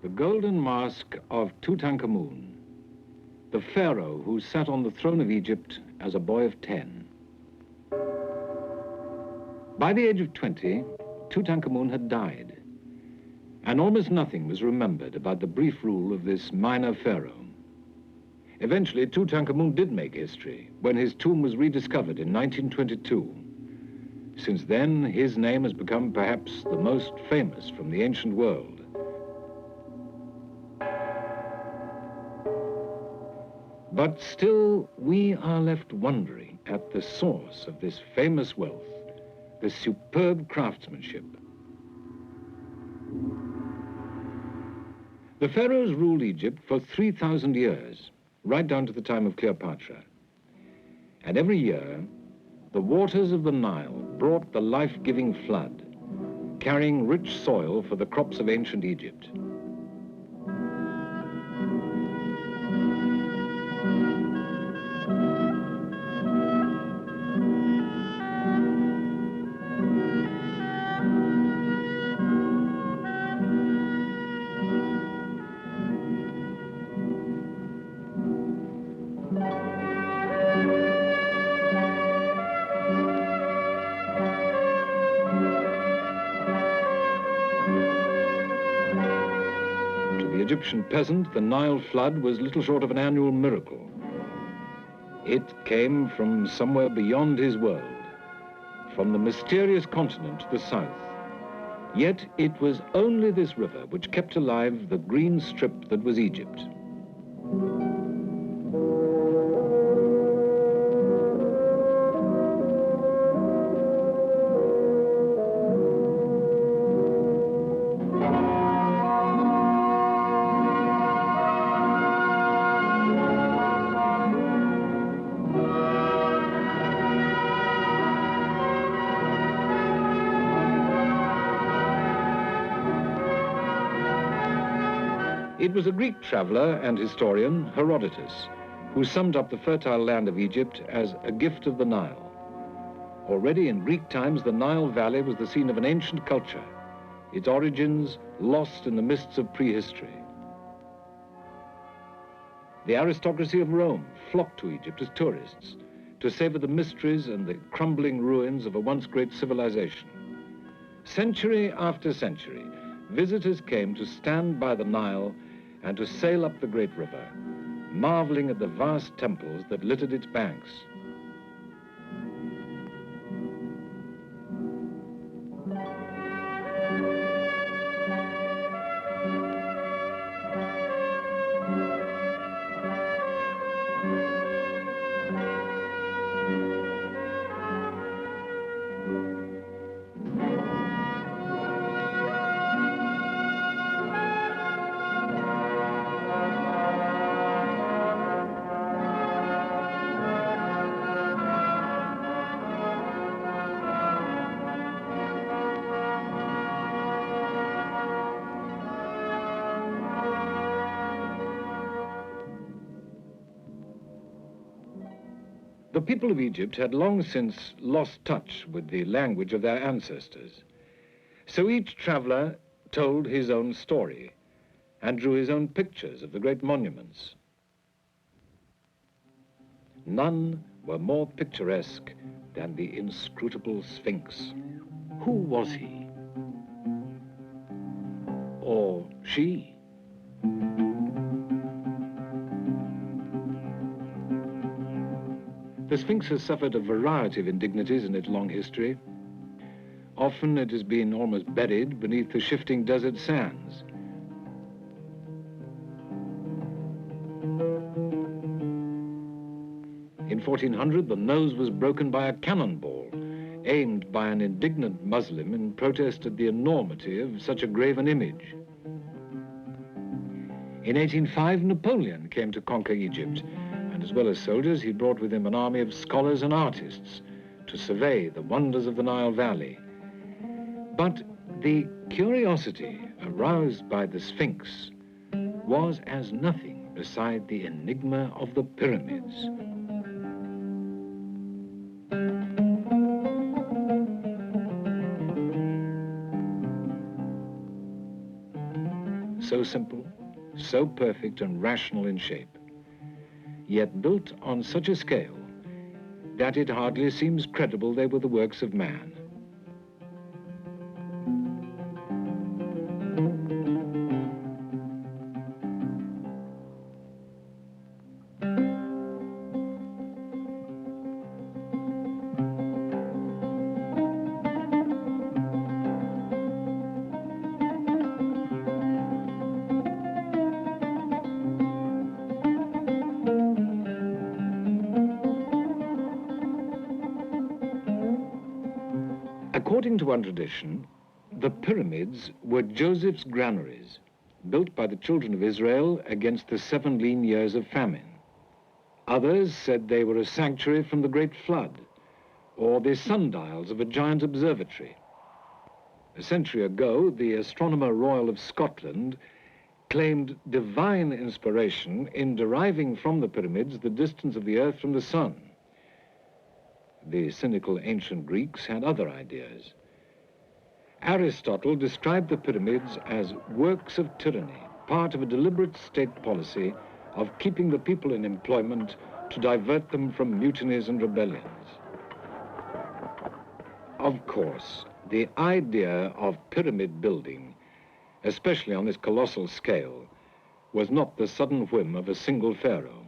The golden mask of Tutankhamun, the pharaoh who sat on the throne of Egypt as a boy of 10. By the age of 20, Tutankhamun had died, and almost nothing was remembered about the brief rule of this minor pharaoh. Eventually, Tutankhamun did make history when his tomb was rediscovered in 1922. Since then, his name has become perhaps the most famous from the ancient world. But still, we are left wondering at the source of this famous wealth, this superb craftsmanship. The pharaohs ruled Egypt for 3,000 years, right down to the time of Cleopatra. And every year, the waters of the Nile brought the life-giving flood, carrying rich soil for the crops of ancient Egypt. Egyptian peasant, the Nile flood was little short of an annual miracle. It came from somewhere beyond his world, from the mysterious continent to the south. Yet it was only this river which kept alive the green strip that was Egypt. It was a Greek traveler and historian, Herodotus, who summed up the fertile land of Egypt as a gift of the Nile. Already in Greek times, the Nile Valley was the scene of an ancient culture, its origins lost in the mists of prehistory. The aristocracy of Rome flocked to Egypt as tourists to savor the mysteries and the crumbling ruins of a once great civilization. Century after century, visitors came to stand by the Nile and to sail up the great river, marveling at the vast temples that littered its banks. The people of Egypt had long since lost touch with the language of their ancestors. So each traveler told his own story and drew his own pictures of the great monuments. None were more picturesque than the inscrutable Sphinx. Who was he? Or she? The Sphinx has suffered a variety of indignities in its long history. Often it has been almost buried beneath the shifting desert sands. In 1400, the nose was broken by a cannonball, aimed by an indignant Muslim in protest at the enormity of such a graven image. In 1805, Napoleon came to conquer Egypt, and as well as soldiers, he brought with him an army of scholars and artists to survey the wonders of the Nile Valley. But the curiosity aroused by the Sphinx was as nothing beside the enigma of the pyramids. so simple, so perfect and rational in shape, yet built on such a scale that it hardly seems credible they were the works of man. According to one tradition, the pyramids were Joseph's granaries, built by the children of Israel against the 7 lean years of famine. Others said they were a sanctuary from the great flood, or the sundials of a giant observatory. A century ago, the Astronomer Royal of Scotland claimed divine inspiration in deriving from the pyramids the distance of the Earth from the sun. The cynical ancient Greeks had other ideas. Aristotle described the pyramids as works of tyranny, part of a deliberate state policy of keeping the people in employment to divert them from mutinies and rebellions. Of course, the idea of pyramid building, especially on this colossal scale, was not the sudden whim of a single pharaoh.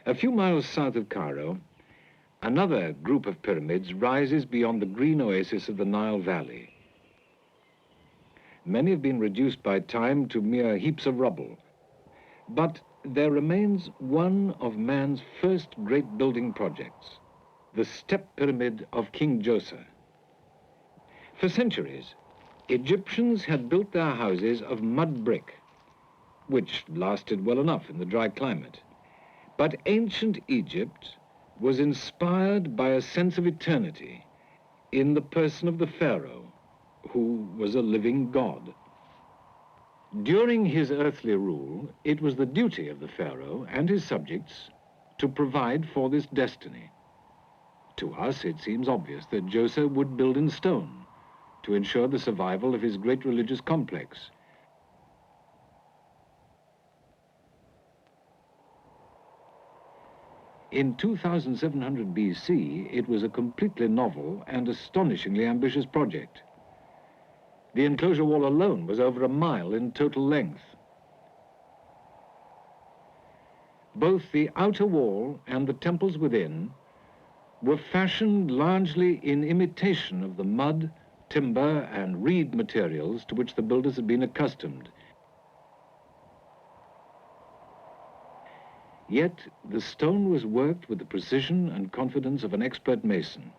A few miles south of Cairo, another group of pyramids rises beyond the green oasis of the Nile Valley. Many have been reduced by time to mere heaps of rubble, but there remains one of man's first great building projects, the step pyramid of King Djoser. For centuries, Egyptians had built their houses of mud brick, which lasted well enough in the dry climate. But ancient Egypt was inspired by a sense of eternity in the person of the pharaoh, who was a living god. During his earthly rule, it was the duty of the pharaoh and his subjects to provide for this destiny. To us, it seems obvious that Djoser would build in stone to ensure the survival of his great religious complex. In 2700 BC, it was a completely novel and astonishingly ambitious project. The enclosure wall alone was over a mile in total length. Both the outer wall and the temples within were fashioned largely in imitation of the mud, timber, and reed materials to which the builders had been accustomed. Yet the stone was worked with the precision and confidence of an expert mason.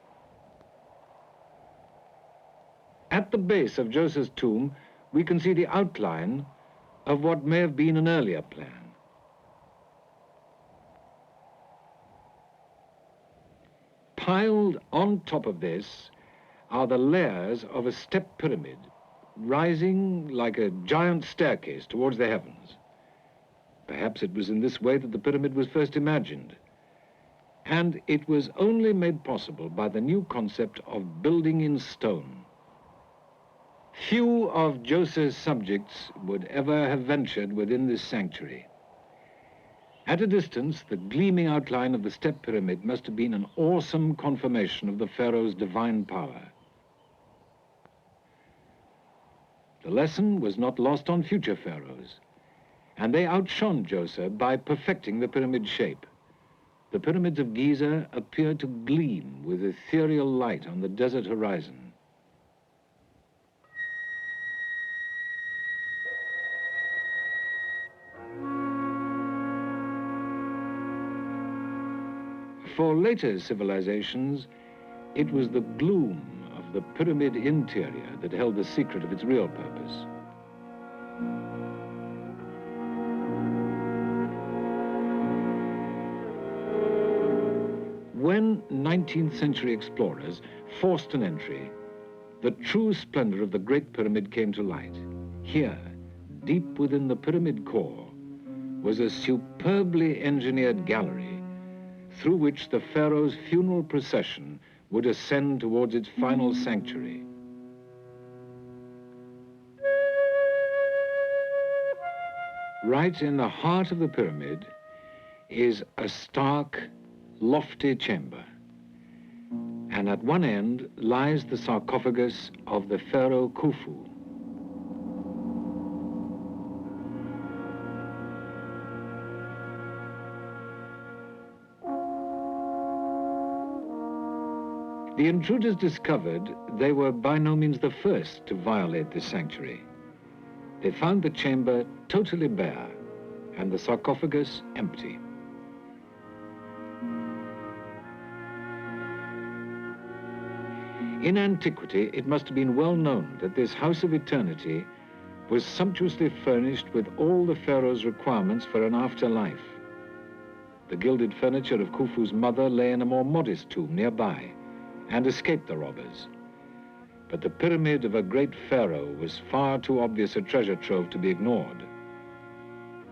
At the base of Djoser's tomb, we can see the outline of what may have been an earlier plan. Piled on top of this are the layers of a step pyramid, rising like a giant staircase towards the heavens. Perhaps it was in this way that the pyramid was first imagined. And it was only made possible by the new concept of building in stone. Few of Djoser's subjects would ever have ventured within this sanctuary. At a distance, the gleaming outline of the step pyramid must have been an awesome confirmation of the pharaoh's divine power. The lesson was not lost on future pharaohs, and they outshone Djoser by perfecting the pyramid shape. The pyramids of Giza appear to gleam with ethereal light on the desert horizon. For later civilizations, it was the gloom of the pyramid interior that held the secret of its real purpose. When 19th century explorers forced an entry, the true splendor of the Great Pyramid came to light. Here, deep within the pyramid core, was a superbly engineered gallery through which the pharaoh's funeral procession would ascend towards its final sanctuary. Right in the heart of the pyramid is a stark, lofty chamber. And at one end lies the sarcophagus of the pharaoh Khufu. The intruders discovered they were by no means the first to violate this sanctuary. They found the chamber totally bare and the sarcophagus empty. In antiquity, it must have been well known that this house of eternity was sumptuously furnished with all the pharaoh's requirements for an afterlife. The gilded furniture of Khufu's mother lay in a more modest tomb nearby and escaped the robbers. But the pyramid of a great pharaoh was far too obvious a treasure trove to be ignored.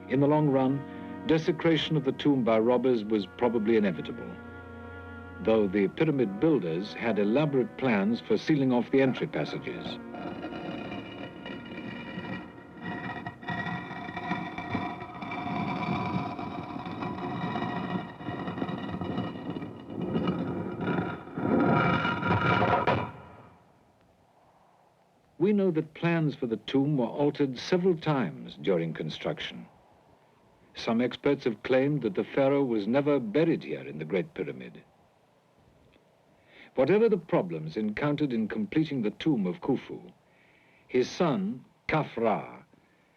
In the long run, desecration of the tomb by robbers was probably inevitable, though the pyramid builders had elaborate plans for sealing off the entry passages. We know that plans for the tomb were altered several times during construction. Some experts have claimed that the pharaoh was never buried here in the Great Pyramid. Whatever the problems encountered in completing the tomb of Khufu, his son, Khafra,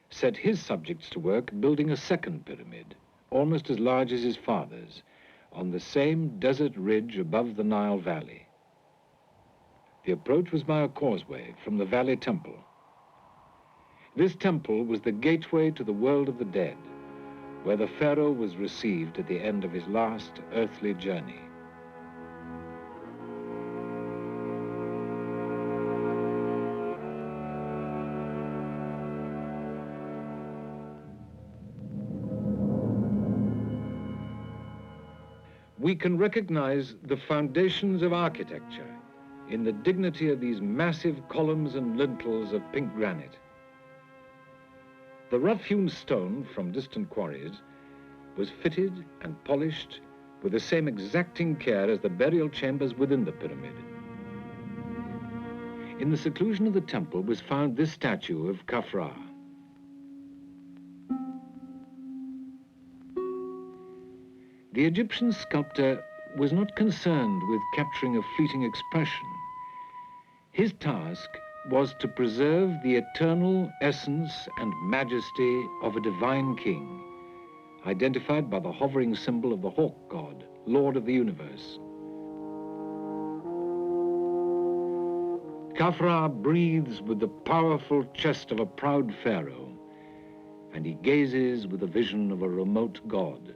set his subjects to work building a second pyramid, almost as large as his father's, on the same desert ridge above the Nile Valley. The approach was by a causeway from the Valley Temple. This temple was the gateway to the world of the dead, where the pharaoh was received at the end of his last earthly journey. We can recognize the foundations of architecture in the dignity of these massive columns and lintels of pink granite. The rough-hewn stone from distant quarries was fitted and polished with the same exacting care as the burial chambers within the pyramid. In the seclusion of the temple was found this statue of Khafra. The Egyptian sculptor was not concerned with capturing a fleeting expression. His task was to preserve the eternal essence and majesty of a divine king, identified by the hovering symbol of the hawk god, Lord of the universe. Khafra breathes with the powerful chest of a proud pharaoh, and he gazes with the vision of a remote god.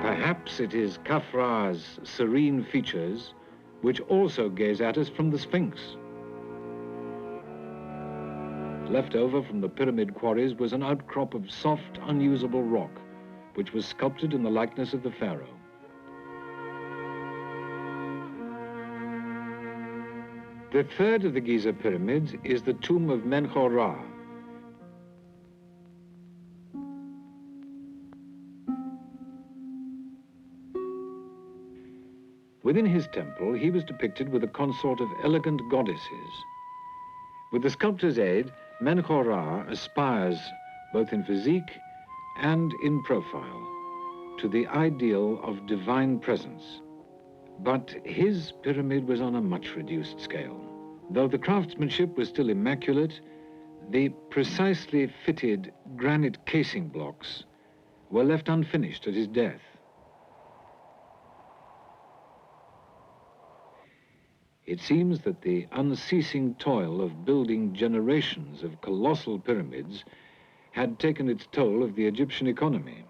Perhaps it is Khafra's serene features which also gaze at us from the Sphinx. Left over from the pyramid quarries was an outcrop of soft, unusable rock, which was sculpted in the likeness of the pharaoh. The third of the Giza pyramids is the tomb of Menkaure. Within his temple, he was depicted with a consort of elegant goddesses. With the sculptor's aid, Menkaure aspires, both in physique and in profile, to the ideal of divine presence. But his pyramid was on a much reduced scale. Though the craftsmanship was still immaculate, the precisely fitted granite casing blocks were left unfinished at his death. It seems that the unceasing toil of building generations of colossal pyramids had taken its toll of the Egyptian economy.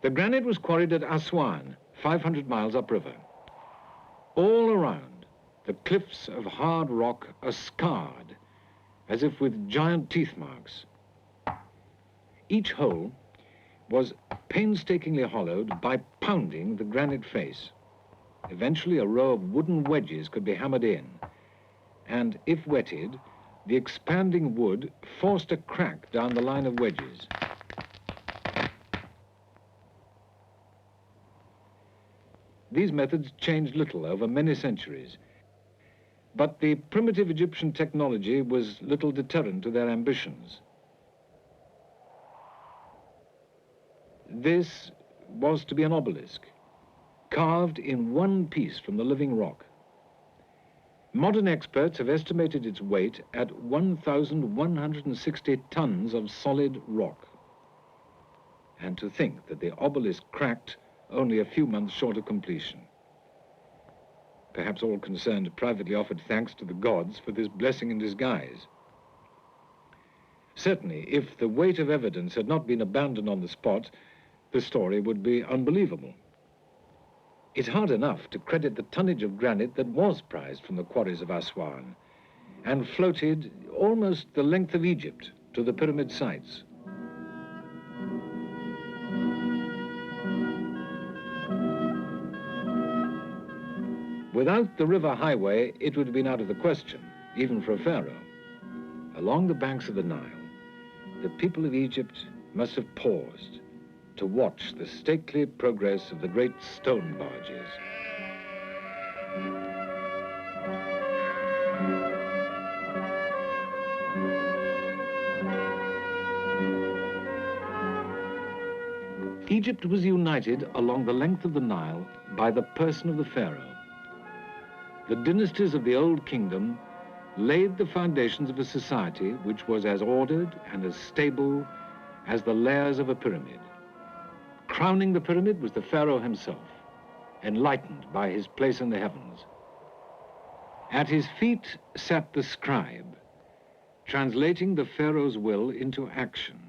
The granite was quarried at Aswan, 500 miles upriver. All around, the cliffs of hard rock are scarred, as if with giant teeth marks. Each hole was painstakingly hollowed by pounding the granite face. Eventually, a row of wooden wedges could be hammered in, and if wetted, the expanding wood forced a crack down the line of wedges. These methods changed little over many centuries, but the primitive Egyptian technology was little deterrent to their ambitions. This was to be an obelisk, carved in one piece from the living rock. Modern experts have estimated its weight at 1,160 tons of solid rock. And to think that the obelisk cracked only a few months short of completion. Perhaps all concerned privately offered thanks to the gods for this blessing in disguise. Certainly, if the weight of evidence had not been abandoned on the spot, the story would be unbelievable. It's hard enough to credit the tonnage of granite that was prized from the quarries of Aswan and floated almost the length of Egypt to the pyramid sites. Without the river highway, it would have been out of the question, even for a pharaoh. Along the banks of the Nile, the people of Egypt must have paused to watch the stately progress of the great stone barges. Egypt was united along the length of the Nile by the person of the pharaoh. The dynasties of the Old Kingdom laid the foundations of a society which was as ordered and as stable as the layers of a pyramid. Crowning the pyramid was the pharaoh himself, enlightened by his place in the heavens. At his feet sat the scribe, translating the pharaoh's will into action.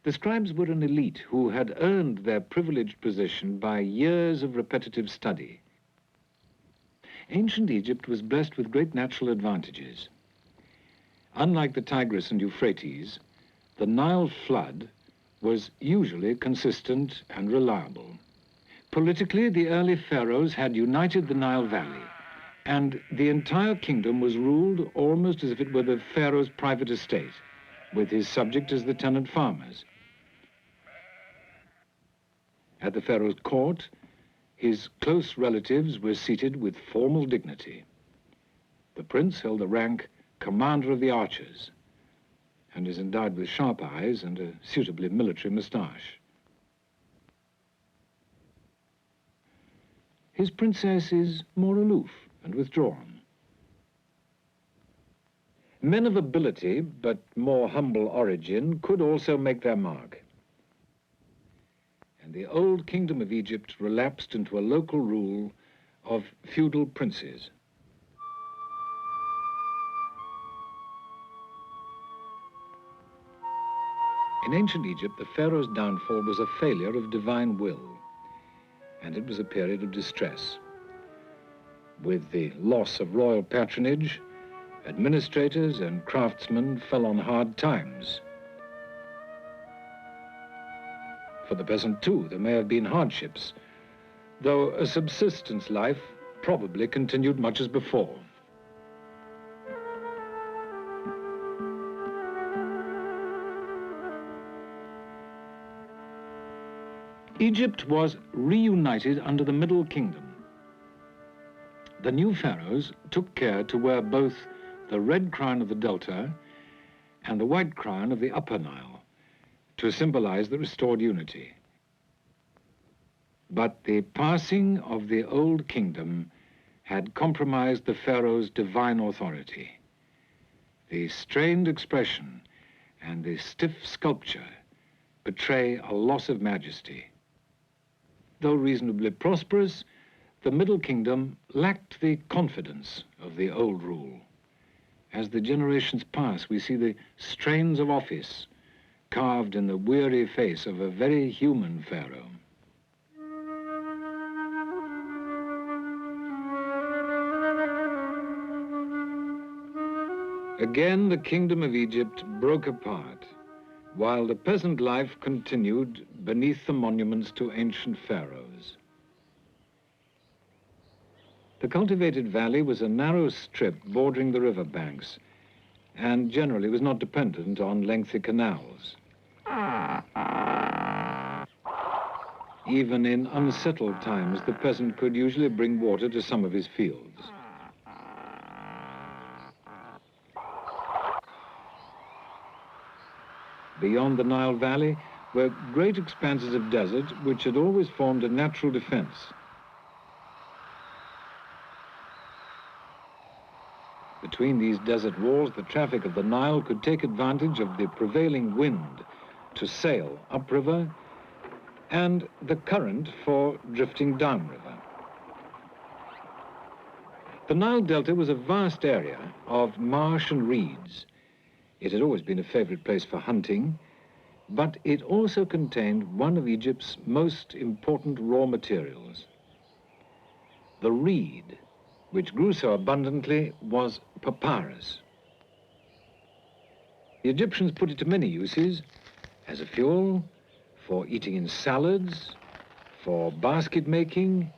The scribes were an elite who had earned their privileged position by years of repetitive study. Ancient Egypt was blessed with great natural advantages. Unlike the Tigris and Euphrates, the Nile flood was usually consistent and reliable. Politically, the early pharaohs had united the Nile Valley, and the entire kingdom was ruled almost as if it were the pharaoh's private estate, with his subjects as the tenant farmers. At the pharaoh's court, his close relatives were seated with formal dignity. The prince held the rank commander of the archers and is endowed with sharp eyes and a suitably military moustache. His princess is more aloof and withdrawn. Men of ability, but more humble origin, could also make their mark. And the old kingdom of Egypt relapsed into a local rule of feudal princes. In ancient Egypt, the pharaoh's downfall was a failure of divine will, and it was a period of distress. With the loss of royal patronage, administrators and craftsmen fell on hard times. For the peasant, too, there may have been hardships, though a subsistence life probably continued much as before. Egypt was reunited under the Middle Kingdom. The new pharaohs took care to wear both the red crown of the Delta and the white crown of the Upper Nile to symbolize the restored unity. But the passing of the Old Kingdom had compromised the pharaoh's divine authority. The strained expression and the stiff sculpture betray a loss of majesty. Though reasonably prosperous, the Middle Kingdom lacked the confidence of the old rule. As the generations pass, we see the strains of office carved in the weary face of a very human pharaoh. Again, the kingdom of Egypt broke apart, while the peasant life continued beneath the monuments to ancient pharaohs. The cultivated valley was a narrow strip bordering the river banks, and generally was not dependent on lengthy canals. Even in unsettled times, the peasant could usually bring water to some of his fields. Beyond the Nile Valley were great expanses of desert which had always formed a natural defense. Between these desert walls, the traffic of the Nile could take advantage of the prevailing wind to sail upriver and the current for drifting downriver. The Nile Delta was a vast area of marsh and reeds. It had always been a favorite place for hunting, but it also contained one of Egypt's most important raw materials. The reed, which grew so abundantly, was papyrus. The Egyptians put it to many uses: as a fuel, for eating in salads, for basket making,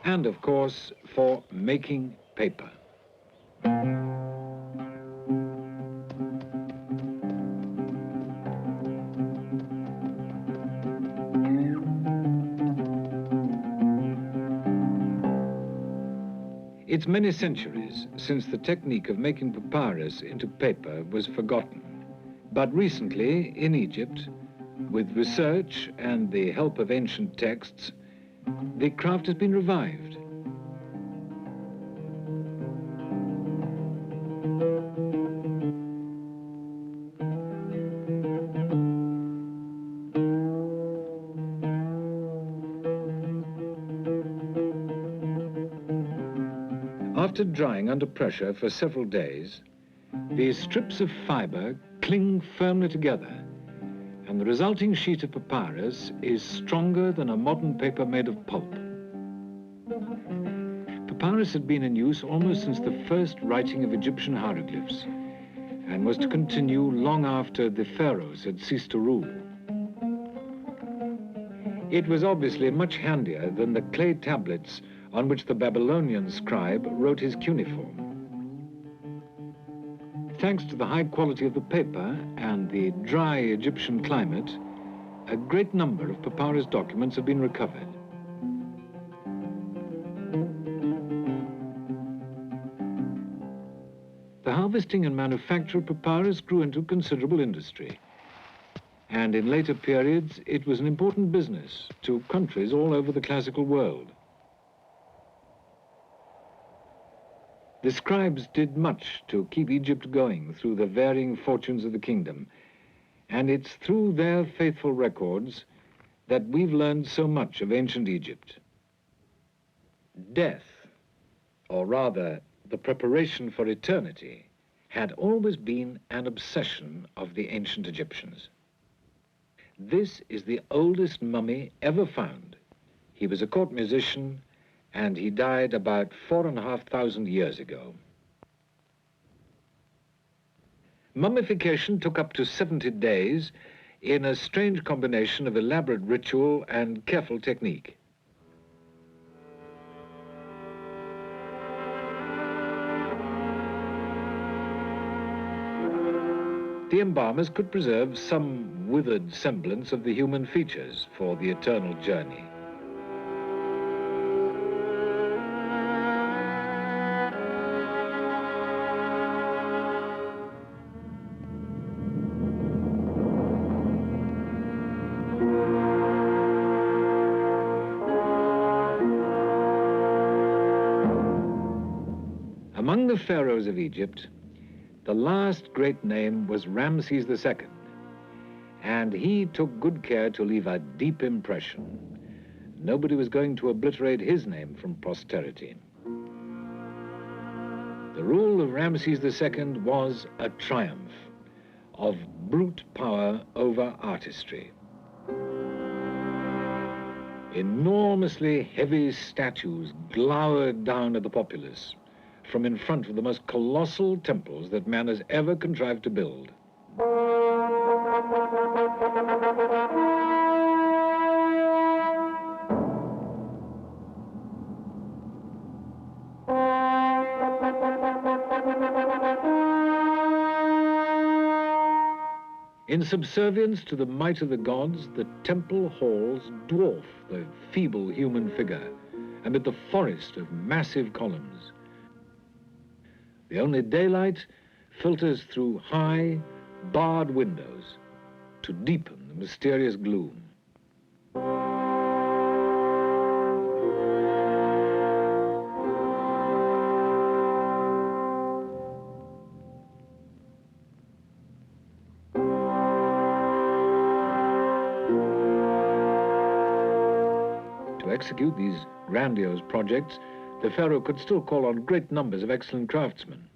and of course for making paper. It's many centuries since the technique of making papyrus into paper was forgotten. But recently, in Egypt, with research and the help of ancient texts, the craft has been revived. After drying under pressure for several days, these strips of fiber cling firmly together, and the resulting sheet of papyrus is stronger than a modern paper made of pulp. Papyrus had been in use almost since the first writing of Egyptian hieroglyphs, and was to continue long after the pharaohs had ceased to rule. It was obviously much handier than the clay tablets on which the Babylonian scribe wrote his cuneiform. Thanks to the high quality of the paper and the dry Egyptian climate, a great number of papyrus documents have been recovered. The harvesting and manufacture of papyrus grew into considerable industry, and in later periods it was an important business to countries all over the classical world. The scribes did much to keep Egypt going through the varying fortunes of the kingdom, and it's through their faithful records that we've learned so much of ancient Egypt. Death, or rather the preparation for eternity, had always been an obsession of the ancient Egyptians. This is the oldest mummy ever found. He was a court musician, and he died about 4,500 years ago. Mummification took up to 70 days in a strange combination of elaborate ritual and careful technique. The embalmers could preserve some withered semblance of the human features for the eternal journey. Among the pharaohs of Egypt, the last great name was Ramses II, and he took good care to leave a deep impression. Nobody was going to obliterate his name from posterity. The rule of Ramses II was a triumph of brute power over artistry. Enormously heavy statues glowered down at the populace from in front of the most colossal temples that man has ever contrived to build. In subservience to the might of the gods, the temple halls dwarf the feeble human figure amid the forest of massive columns. The only daylight filters through high, barred windows to deepen the mysterious gloom. To execute these grandiose projects, the pharaoh could still call on great numbers of excellent craftsmen.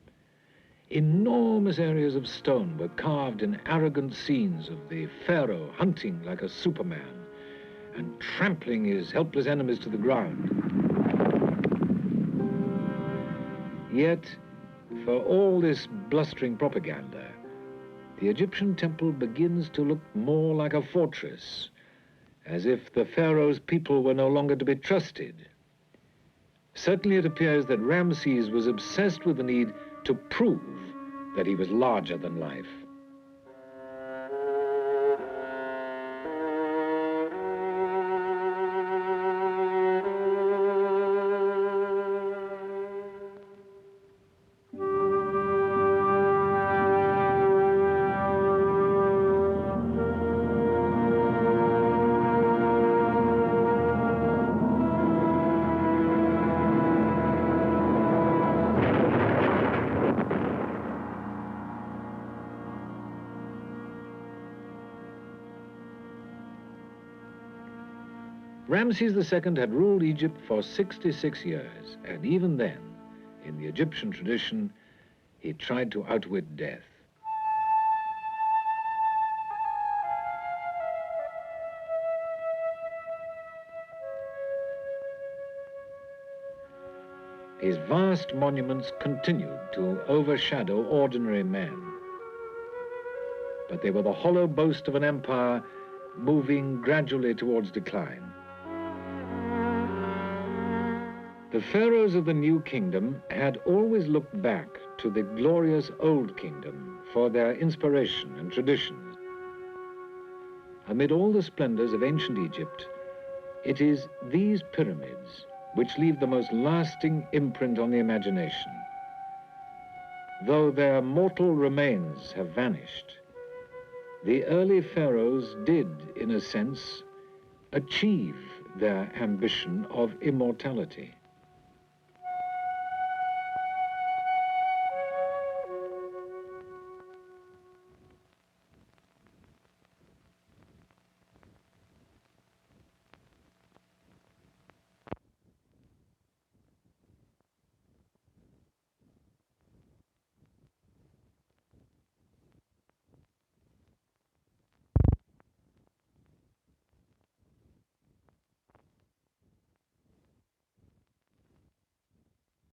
Enormous areas of stone were carved in arrogant scenes of the pharaoh hunting like a superman and trampling his helpless enemies to the ground. Yet, for all this blustering propaganda, the Egyptian temple begins to look more like a fortress, as if the pharaoh's people were no longer to be trusted. Certainly it appears that Ramses was obsessed with the need to prove that he was larger than life. Ramses II had ruled Egypt for 66 years, and even then, in the Egyptian tradition, he tried to outwit death. His vast monuments continued to overshadow ordinary men, but they were the hollow boast of an empire moving gradually towards decline. The pharaohs of the new kingdom had always looked back to the glorious old kingdom for their inspiration and traditions. Amid all the splendors of ancient Egypt, it is these pyramids which leave the most lasting imprint on the imagination. Though their mortal remains have vanished, the early pharaohs did, in a sense, achieve their ambition of immortality.